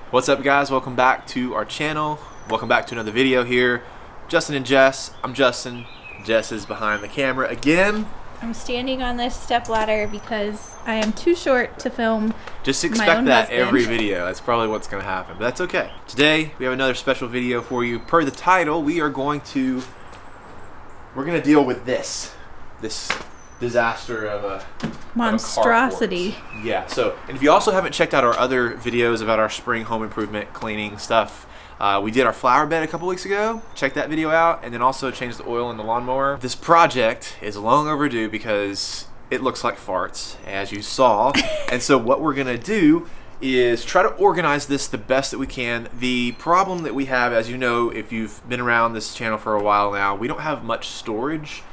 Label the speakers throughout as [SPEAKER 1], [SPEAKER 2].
[SPEAKER 1] What's up, guys? Welcome back to our channel. Welcome back to another video here. Justin and Jess. I'm Justin. Jess is behind the camera again.
[SPEAKER 2] I'm standing on this step ladder because I am too short to film.
[SPEAKER 1] Just
[SPEAKER 2] my
[SPEAKER 1] expect
[SPEAKER 2] own
[SPEAKER 1] that
[SPEAKER 2] husband.
[SPEAKER 1] every video. That's probably what's going to happen, but that's okay. Today we have another special video for you. Per the title, we're going to deal with this disaster of a
[SPEAKER 2] monstrosity.
[SPEAKER 1] Yeah. So, and if you also haven't checked out our other videos about our spring home improvement cleaning stuff, we did our flower bed a couple weeks ago. Check that video out, and then also changed the oil in the lawnmower. This project is long overdue because it looks like farts, as you saw. And so what we're gonna do is try to organize this the best that we can. The problem that we have, as you know, if you've been around this channel for a while now, we don't have much storage.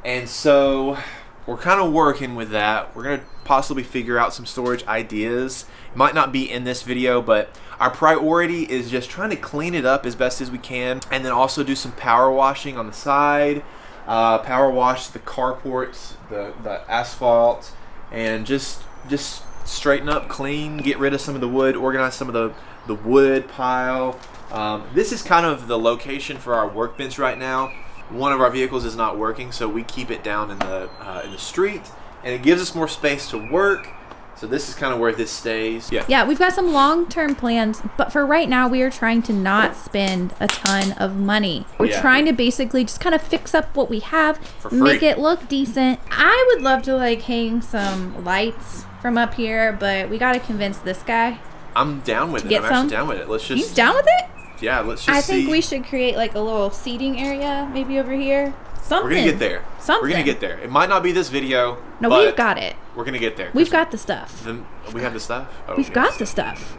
[SPEAKER 1] And so we're kind of working with that. We're gonna possibly figure out some storage ideas. It might not be in this video, but our priority is just trying to clean it up as best as we can, and then also do some power washing on the side. Power wash the carports, the asphalt, and just straighten up, clean, get rid of some of the wood, organize some of the wood pile. This is kind of the location for our workbench right now. One of our vehicles is not working, so we keep it down in the street, and it gives us more space to work. So this is kind of where this stays.
[SPEAKER 2] Yeah, we've got some long-term plans, but for right now, we are trying to not spend a ton of money. We're trying to basically just kind of fix up what we have,
[SPEAKER 1] for free,
[SPEAKER 2] make it look decent. I would love to like hang some lights from up here, but we got to convince this guy.
[SPEAKER 1] I'm down with it. I'm actually down with it. Let's just.
[SPEAKER 2] He's down with it?
[SPEAKER 1] Yeah, let's just see.
[SPEAKER 2] I think we should create like a little seating area, maybe over here. Something.
[SPEAKER 1] We're gonna get there.
[SPEAKER 2] Something.
[SPEAKER 1] We're gonna get there. It might not be this video.
[SPEAKER 2] No,
[SPEAKER 1] but
[SPEAKER 2] we've got it.
[SPEAKER 1] We're gonna get there.
[SPEAKER 2] We've got the stuff.
[SPEAKER 1] We have the stuff? Oh,
[SPEAKER 2] We've got the stuff.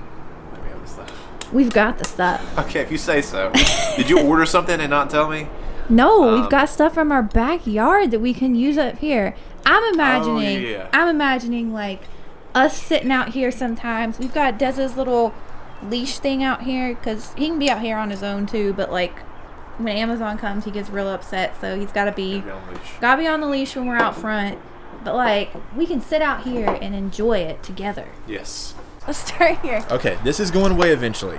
[SPEAKER 1] We have the stuff.
[SPEAKER 2] We've got the stuff.
[SPEAKER 1] Okay, if you say so. Did you order something and not tell me?
[SPEAKER 2] No, we've got stuff from our backyard that we can use up here. I'm imagining like us sitting out here sometimes. We've got Dez's little leash thing out here because he can be out here on his own too, but like when Amazon comes he gets real upset, so he's gotta be on the leash when we're out front. But like we can sit out here and enjoy it together.
[SPEAKER 1] Yes.
[SPEAKER 2] Let's start here.
[SPEAKER 1] Okay, this is going away eventually.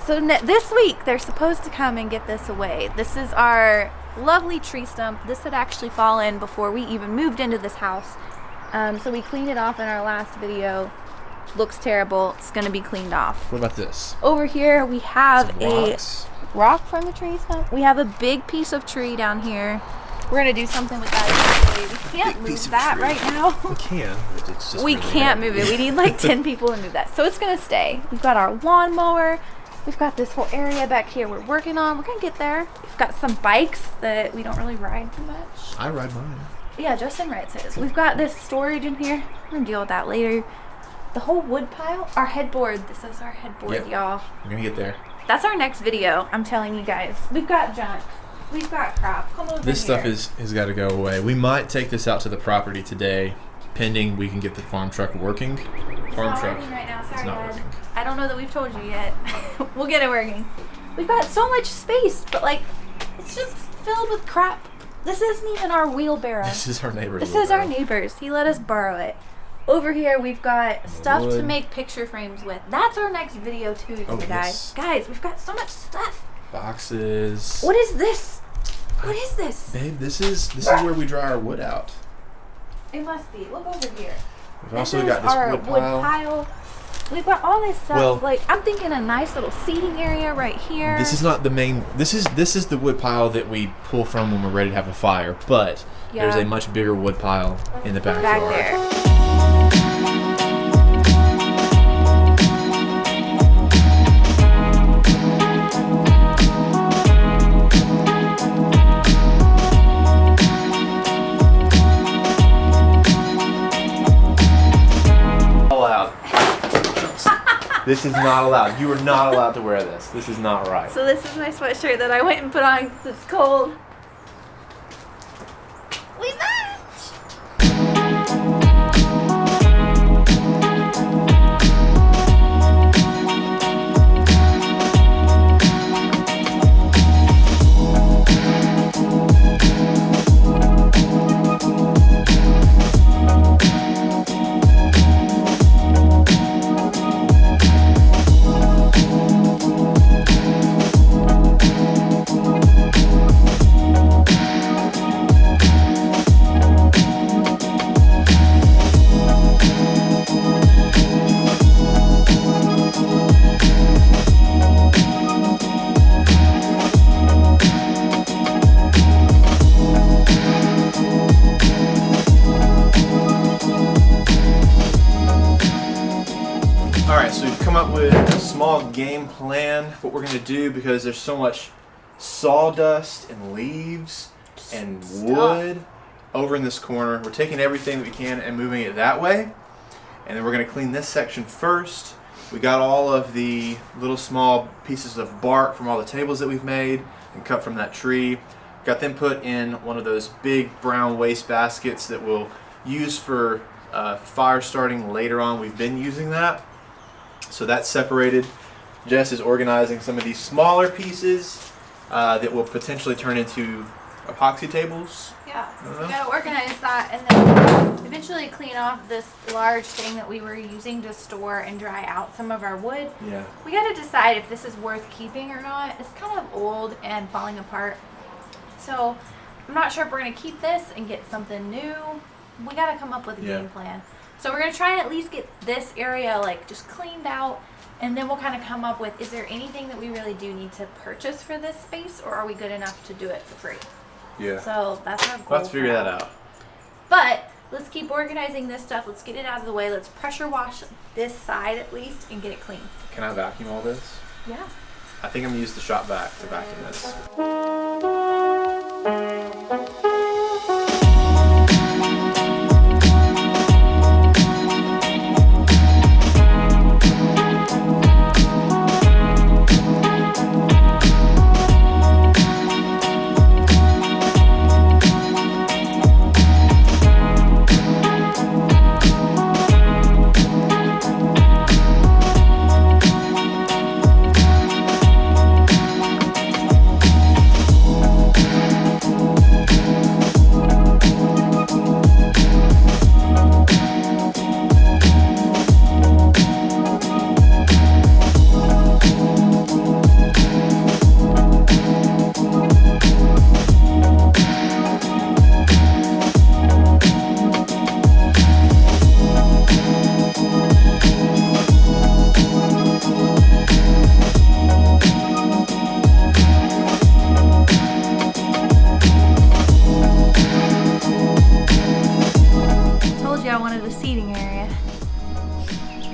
[SPEAKER 2] So this week they're supposed to come and get this away. This is our lovely tree stump. This had actually fallen before we even moved into this house. So we cleaned it off in our last video. Looks terrible. It's gonna be cleaned off.
[SPEAKER 1] What about this?
[SPEAKER 2] Over here we have a
[SPEAKER 1] Rocks.
[SPEAKER 2] rock from the tree stump. We have a big piece of tree down here. We're gonna do something with that eventually. We can't move that right now.
[SPEAKER 1] We can, but it's just
[SPEAKER 2] We
[SPEAKER 1] really
[SPEAKER 2] can't
[SPEAKER 1] heavy.
[SPEAKER 2] move it. We need like 10 people to move that. So it's gonna stay. We've got our lawnmower. We've got this whole area back here we're working on. We're gonna get there. We've got some bikes that we don't really ride too much.
[SPEAKER 1] I ride mine.
[SPEAKER 2] Yeah, Justin rides his. We've got this storage in here. We're gonna deal with that later. The whole wood pile, our headboard. This is our headboard, y'all.
[SPEAKER 1] We're gonna get there.
[SPEAKER 2] That's our next video. I'm telling you guys. We've got junk. We've got crap. Come over
[SPEAKER 1] This
[SPEAKER 2] here.
[SPEAKER 1] stuff has got to go away. We might take this out to the property today, pending we can get the farm truck working.
[SPEAKER 2] It's not working right now. Sorry,
[SPEAKER 1] not
[SPEAKER 2] Dad.
[SPEAKER 1] working.
[SPEAKER 2] I don't know that we've told you yet. We'll get it working. We've got so much space, but like, it's just filled with crap. This isn't even our wheelbarrow.
[SPEAKER 1] This is our neighbor's
[SPEAKER 2] This is our neighbor's. He let us borrow it. Over here, we've got stuff to make picture frames with. That's our next video too, guys.
[SPEAKER 1] Yes.
[SPEAKER 2] Guys, we've got so much stuff.
[SPEAKER 1] Boxes.
[SPEAKER 2] What is this? What is this?
[SPEAKER 1] Babe, this is where we dry our wood out.
[SPEAKER 2] It must be. Look over here.
[SPEAKER 1] We've also got this
[SPEAKER 2] our
[SPEAKER 1] wood pile.
[SPEAKER 2] We've got all this stuff.
[SPEAKER 1] Well,
[SPEAKER 2] like I'm thinking a nice little seating area right here.
[SPEAKER 1] This is not the main. This is the wood pile that we pull from when we're ready to have a fire. But there's a much bigger wood pile in the backyard.
[SPEAKER 2] Back there.
[SPEAKER 1] This is not allowed. You are not allowed to wear this. This is not right.
[SPEAKER 2] So this is my sweatshirt that I went and put on because it's cold. We match!
[SPEAKER 1] small game plan what we're gonna do because there's so much sawdust and leaves and wood over in this corner. We're taking everything that we can and moving it that way, and then we're gonna clean this section first. We got all of the little small pieces of bark from all the tables that we've made and cut from that tree. Got them put in one of those big brown waste baskets that we'll use for fire starting later on. We've been using that. So that's separated. Jess is organizing some of these smaller pieces that will potentially turn into epoxy tables.
[SPEAKER 2] Yeah, we gotta organize that and then eventually clean off this large thing that we were using to store and dry out some of our wood.
[SPEAKER 1] Yeah.
[SPEAKER 2] We gotta decide if this is worth keeping or not. It's kind of old and falling apart. So I'm not sure if we're gonna keep this and get something new. We gotta come up with a game plan. So we're gonna try and at least get this area like just cleaned out, and then we'll kind of come up with, is there anything that we really do need to purchase for this space, or are we good enough to do it for free?
[SPEAKER 1] Yeah.
[SPEAKER 2] So that's our goal.
[SPEAKER 1] Let's figure that out.
[SPEAKER 2] But let's keep organizing this stuff. Let's get it out of the way. Let's pressure wash this side at least and get it clean.
[SPEAKER 1] Can I vacuum all this?
[SPEAKER 2] Yeah.
[SPEAKER 1] I think I'm gonna use the shop vac to vacuum this.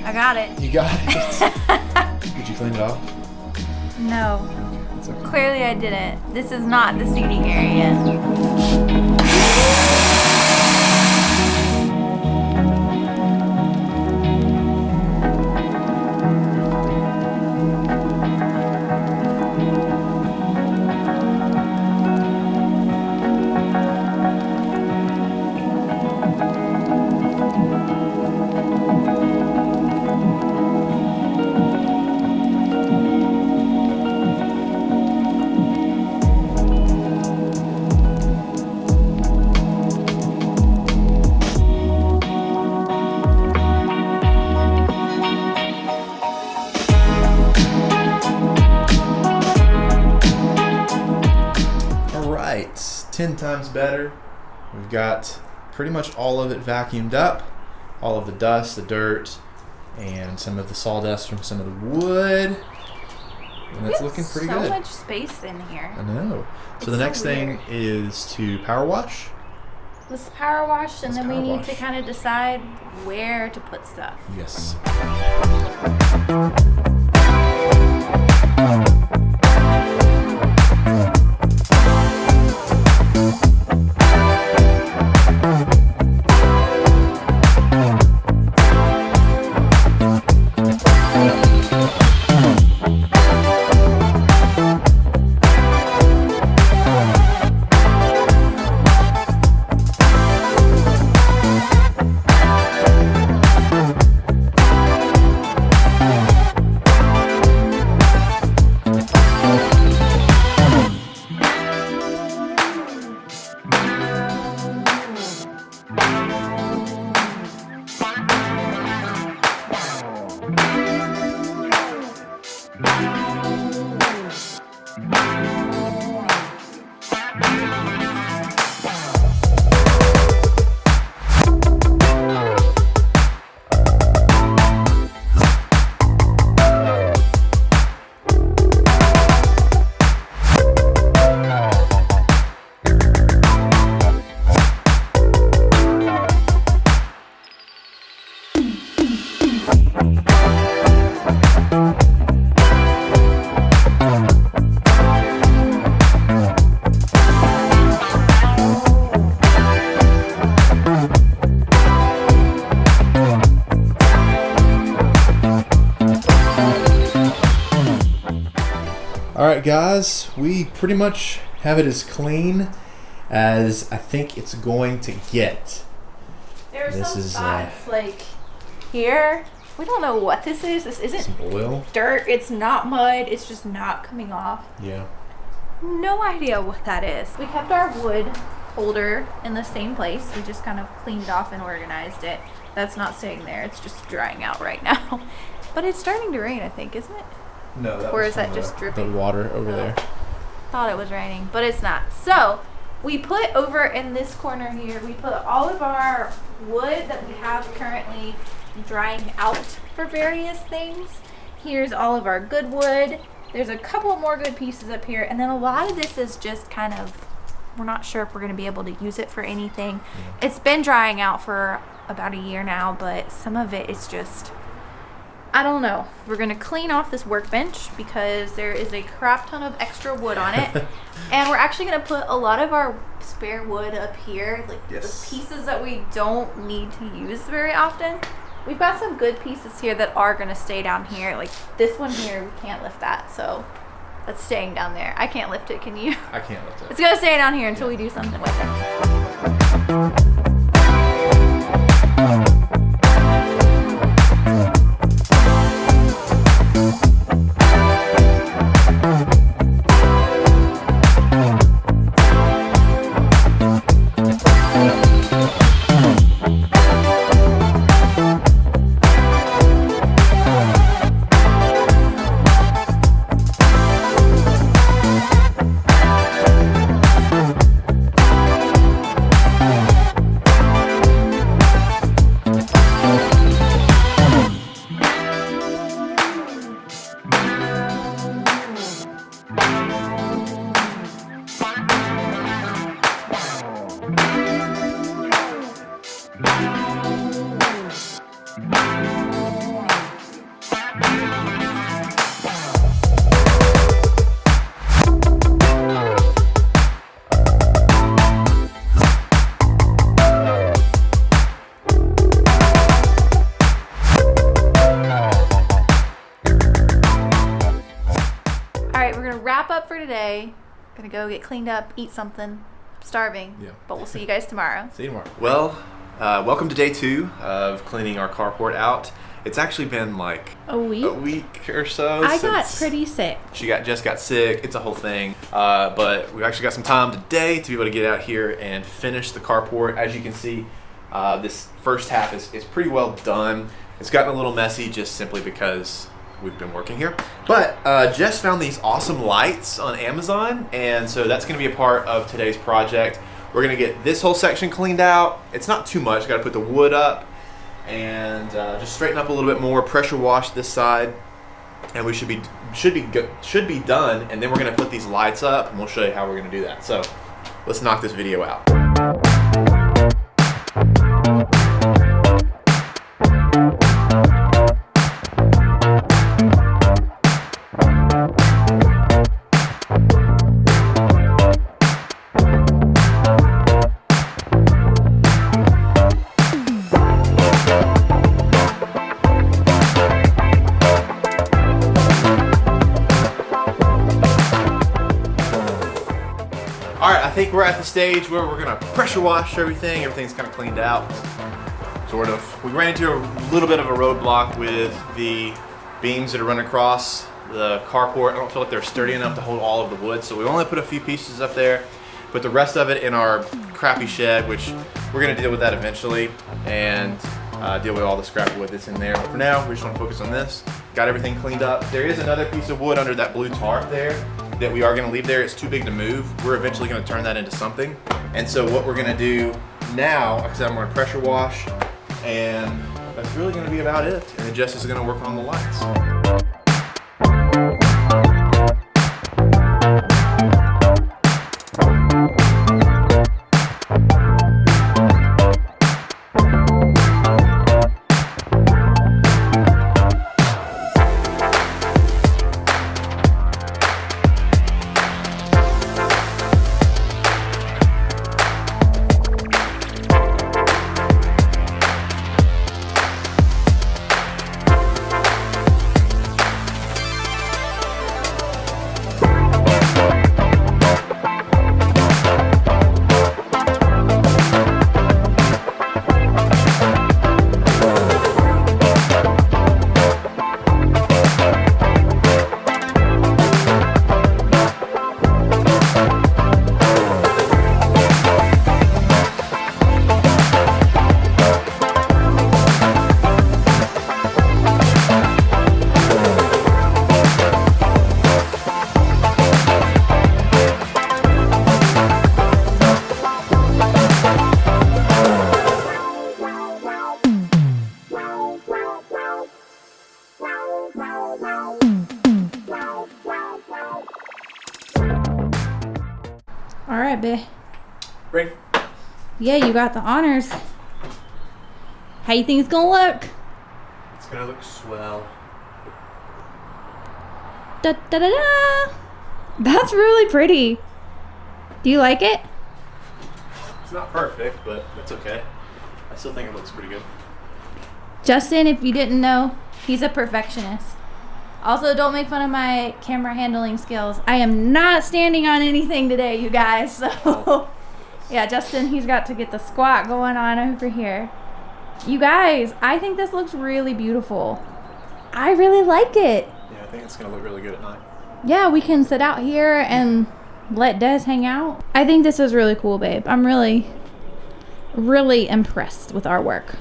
[SPEAKER 2] I got it.
[SPEAKER 1] You got it. Did you clean it off?
[SPEAKER 2] No.
[SPEAKER 1] Okay, that's okay.
[SPEAKER 2] Clearly I didn't. This is not the seating area.
[SPEAKER 1] Alright, 10 times better. We've got pretty much all of it vacuumed up. All of the dust, the dirt, and some of the sawdust from some of the wood. And it's looking pretty good.
[SPEAKER 2] So much space in here.
[SPEAKER 1] I know. So
[SPEAKER 2] It's
[SPEAKER 1] the next
[SPEAKER 2] so
[SPEAKER 1] thing
[SPEAKER 2] weird.
[SPEAKER 1] is to power wash.
[SPEAKER 2] Let's power wash, and
[SPEAKER 1] Let's
[SPEAKER 2] then we
[SPEAKER 1] power
[SPEAKER 2] need
[SPEAKER 1] wash.
[SPEAKER 2] to kind of decide where to put stuff.
[SPEAKER 1] Yes. All right, guys, we pretty much have it as clean as I think it's going to get.
[SPEAKER 2] There are some spots like here. We don't know what this is. This isn't
[SPEAKER 1] some oil.
[SPEAKER 2] Dirt. It's not mud. It's just not coming off.
[SPEAKER 1] Yeah.
[SPEAKER 2] No idea what that is. We kept our wood holder in the same place. We just kind of cleaned off and organized it. That's not staying there. It's just drying out right now. But it's starting to rain, I think, isn't it?
[SPEAKER 1] No, that
[SPEAKER 2] or is that just dripping?
[SPEAKER 1] The water over there.
[SPEAKER 2] Thought it was raining, but it's not. So we put over in this corner here, we put all of our wood that we have currently drying out for various things. Here's all of our good wood. There's a couple more good pieces up here, and then a lot of this is just kind of, we're not sure if we're going to be able to use it for anything. Yeah. It's been drying out for about a year now, but some of it is just, I don't know. We're going to clean off this workbench because there is a crap ton of extra wood on it. And we're actually going to put a lot of our spare wood up here, like the pieces that we don't need to use very often. We've got some good pieces here that are going to stay down here. Like this one here, we can't lift that, so that's staying down there. I can't lift it, can you?
[SPEAKER 1] I can't lift it.
[SPEAKER 2] It's going to stay down here until we do something with it. Wrap up for today. Gonna go get cleaned up, eat something. I'm starving. Yeah. But we'll see you guys tomorrow.
[SPEAKER 1] See you tomorrow. Well, welcome to day 2 of cleaning our carport out. It's actually been like
[SPEAKER 2] a
[SPEAKER 1] week or so.
[SPEAKER 2] I got pretty sick.
[SPEAKER 1] Jess got sick. It's a whole thing. But we actually got some time today to be able to get out here and finish the carport. As you can see, this first half is pretty well done. It's gotten a little messy just simply because we've been working here. But Jess found these awesome lights on Amazon, and so that's going to be a part of today's project. We're going to get this whole section cleaned out. It's not too much. Got to put the wood up and just straighten up a little bit more, pressure wash this side, and we should be done. And then we're going to put these lights up, and we'll show you how we're going to do that. So let's knock this video out. Alright, I think we're at the stage where we're going to pressure wash everything. Everything's kind of cleaned out, sort of. We ran into a little bit of a roadblock with the beams that are running across the carport. I don't feel like they're sturdy enough to hold all of the wood, so we only put a few pieces up there. Put the rest of it in our crappy shed, which we're going to deal with that eventually, and deal with all the scrap wood that's in there. But for now, we just want to focus on this. Got everything cleaned up. There is another piece of wood under that blue tarp there that we are going to leave there. It's too big to move. We're eventually going to turn that into something. And so what we're going to do now, like I said, I'm going to pressure wash, and that's really going to be about it. And then Jess is going to work on the lights.
[SPEAKER 2] right, babe.
[SPEAKER 1] Bring.
[SPEAKER 2] Yeah, you got the honors. How you think it's gonna look?
[SPEAKER 1] It's gonna look swell.
[SPEAKER 2] Da da da da. That's really pretty. Do you like it?
[SPEAKER 1] It's not perfect, but that's okay. I still think it looks pretty good.
[SPEAKER 2] Justin, if you didn't know, he's a perfectionist. Also, don't make fun of my camera handling skills. I am not standing on anything today, you guys. So, yeah, Justin, he's got to get the squat going on over here. You guys, I think this looks really beautiful. I really like it.
[SPEAKER 1] Yeah, I think it's going to look really good at night.
[SPEAKER 2] Yeah, we can sit out here and let Des hang out. I think this is really cool, babe. I'm really, really impressed with our work.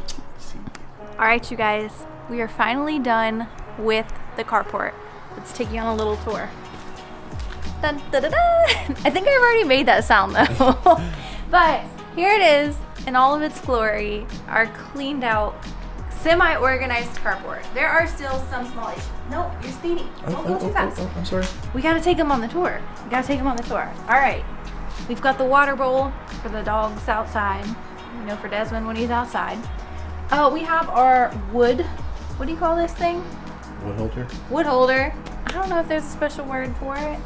[SPEAKER 2] All right, you guys, we are finally done with the carport. Let's take you on a little tour. Dun, da, da, da. I think I've already made that sound though. But here it is in all of its glory, our cleaned out, semi-organized carport. There are still some small issues. No, you're speeding. Don't go too fast.
[SPEAKER 1] I'm sorry.
[SPEAKER 2] We gotta take them on the tour. All right, we've got the water bowl for the dogs outside. You know, for Desmond when he's outside. We have our wood, what do you call this thing?
[SPEAKER 1] Wood holder.
[SPEAKER 2] Wood holder. I don't know if there's a special word for it.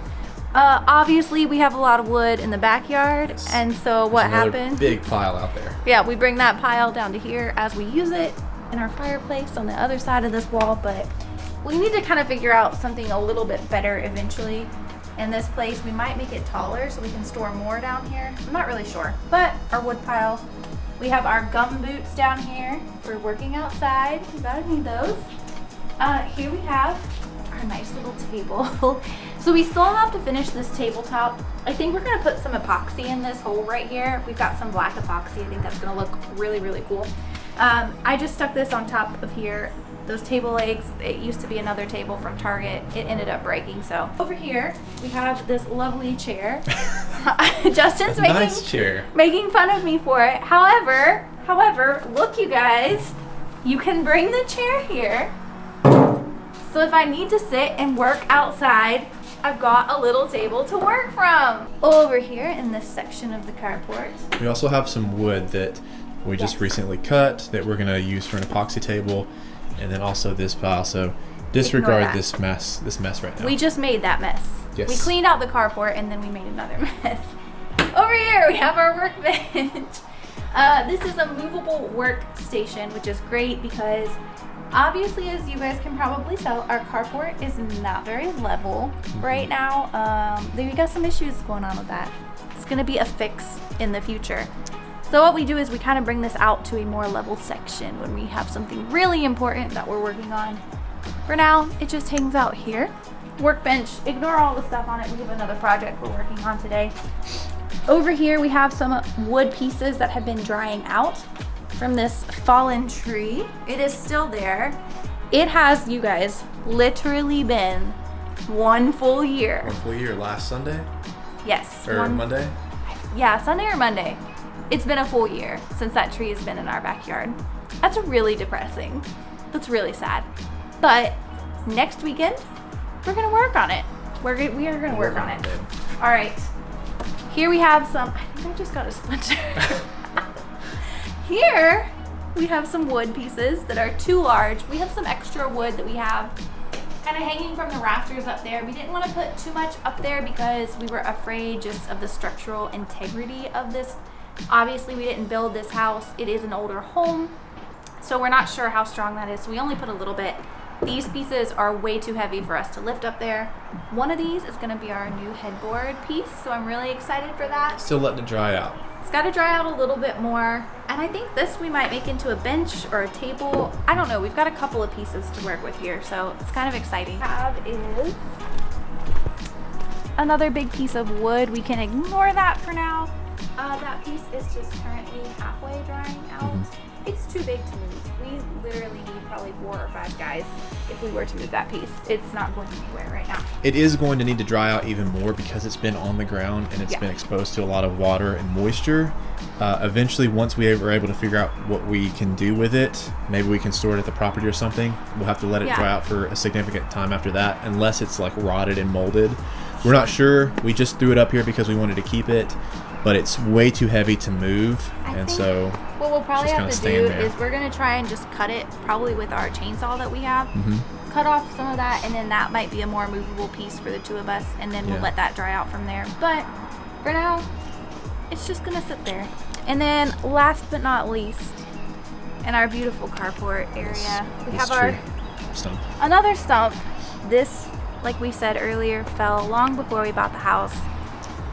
[SPEAKER 2] Obviously we have a lot of wood in the backyard, yes. And so what happens?
[SPEAKER 1] Big pile out there.
[SPEAKER 2] Yeah, we bring that pile down to here as we use it in our fireplace on the other side of this wall, but we need to kind of figure out something a little bit better eventually in this place. We might make it taller so we can store more down here. I'm not really sure, but our wood pile. We have our gum boots down here for working outside. You gotta need those. Here we have our nice little table. So we still have to finish this tabletop. I think we're gonna put some epoxy in this hole right here. We've got some black epoxy. I think that's gonna look really, really cool. I just stuck this on top of here. Those table legs, it used to be another table from Target. It ended up breaking, so. Over here, we have this lovely chair. Justin's making fun of me for it. However, look you guys, you can bring the chair here. So if I need to sit and work outside, I've got a little table to work from. Over here in this section of the carport.
[SPEAKER 3] We also have some wood that we just recently cut that we're gonna use for an epoxy table. And then also this pile, so disregard this mess right now.
[SPEAKER 2] We just made that mess.
[SPEAKER 3] Yes.
[SPEAKER 2] We cleaned out the carport and then we made another mess. Over here we have our workbench. This is a movable workstation, which is great because obviously, as you guys can probably tell, our carport is not very level right now. We got some issues going on with that. It's gonna be a fix in the future. So what we do is we kind of bring this out to a more level section when we have something really important that we're working on. For now, it just hangs out here. Workbench, ignore all the stuff on it. We have another project we're working on today. Over here, we have some wood pieces that have been drying out from this fallen tree. It is still there. It has, you guys, literally been 1 full year.
[SPEAKER 3] 1 full year, last Sunday?
[SPEAKER 2] Yes.
[SPEAKER 3] Or Monday?
[SPEAKER 2] Yeah, Sunday or Monday. It's been a full year since that tree has been in our backyard. That's really depressing. That's really sad. But next weekend, we're gonna work on it. We are gonna work on it. All right. Here we have some, I think I just got a splinter. Here we have some wood pieces that are too large. We have some extra wood that we have kind of hanging from the rafters up there. We didn't want to put too much up there because we were afraid just of the structural integrity of this. Obviously, we didn't build this house. It is an older home, so we're not sure how strong that is. So we only put a little bit. These pieces are way too heavy for us to lift up there. One of these is gonna be our new headboard piece, so I'm really excited for that.
[SPEAKER 3] Still letting it dry out.
[SPEAKER 2] It's gotta dry out a little bit more. And I think this we might make into a bench or a table. I don't know, we've got a couple of pieces to work with here, so it's kind of exciting. What we have is another big piece of wood. We can ignore that for now. That piece is just currently halfway drying out. It's too big to move. We literally need probably 4 or 5 guys if we were to move that piece. It's not going anywhere right now.
[SPEAKER 3] It is going to need to dry out even more because it's been on the ground and it's been exposed to a lot of water and moisture. Eventually, once we are able to figure out what we can do with it, maybe we can store it at the property or something. We'll have to let it dry out for a significant time after that, unless it's like rotted and molded. We're not sure. We just threw it up here because we wanted to keep it. but it's way too heavy to move, and so
[SPEAKER 2] what we'll probably
[SPEAKER 3] just
[SPEAKER 2] have to
[SPEAKER 3] kinda
[SPEAKER 2] do
[SPEAKER 3] stand there.
[SPEAKER 2] is we're gonna try and just cut it probably with our chainsaw that we have. Cut off some of that, and then that might be a more movable piece for the two of us, and then we'll let that dry out from there. But for now, it's just gonna sit there. And then last but not least, in our beautiful carport area, we have our
[SPEAKER 3] stump.
[SPEAKER 2] Another stump. This, like we said earlier, fell long before we bought the house.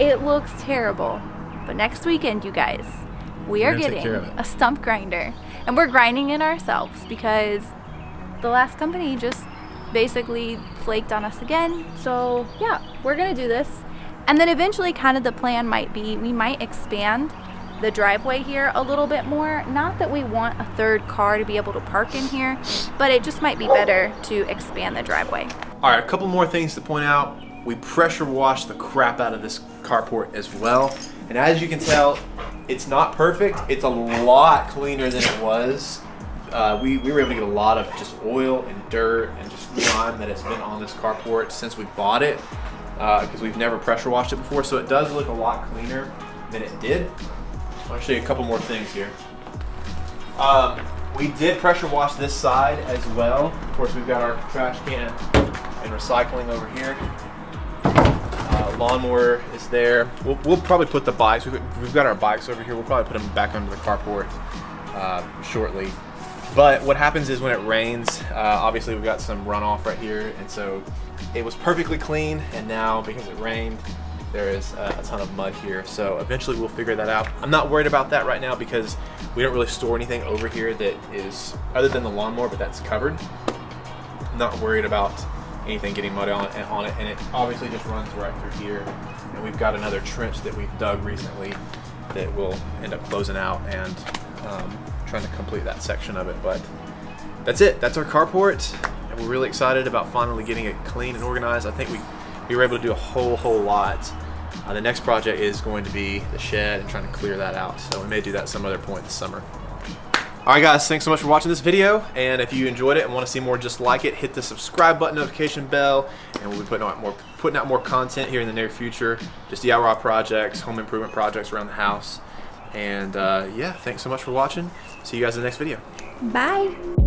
[SPEAKER 2] It looks terrible, but next weekend, you guys, we are getting a stump grinder, and we're grinding it ourselves because the last company just basically flaked on us again. So yeah, we're gonna do this, and then eventually kind of the plan might be we might expand the driveway here a little bit more. Not that we want a third car to be able to park in here, but it just might be better to expand the driveway.
[SPEAKER 1] All right, a couple more things to point out. We pressure washed the crap out of this carport as well, and as you can tell, it's not perfect. It's a lot cleaner than it was. We were able to get a lot of just oil and dirt and just grime that has been on this carport since we bought it, because we've never pressure washed it before, so it does look a lot cleaner than it did. I want to show you a couple more things here. We did pressure wash this side as well. Of course, we've got our trash can and recycling over here. Lawnmower is there. We'll probably put the bikes. We've got our bikes over here. We'll probably put them back under the carport shortly. But what happens is when it rains, obviously we've got some runoff right here, and so it was perfectly clean, and now because it rained, there is a ton of mud here. So eventually we'll figure that out. I'm not worried about that right now because we don't really store anything over here that is, other than the lawnmower, but that's covered. I'm not worried about anything getting mud on it, and it obviously just runs right through here. And we've got another trench that we've dug recently that we'll end up closing out and trying to complete that section of it. But that's it. That's our carport, and we're really excited about finally getting it clean and organized. I think we were able to do a whole lot. The next project is going to be the shed and trying to clear that out. So we may do that some other point this summer. All right, guys, thanks so much for watching this video. And if you enjoyed it and want to see more just like it, hit the subscribe button, notification bell, and we'll be putting out more content here in the near future. Just DIY projects, home improvement projects around the house. And yeah, thanks so much for watching. See you guys in the next video.
[SPEAKER 2] Bye.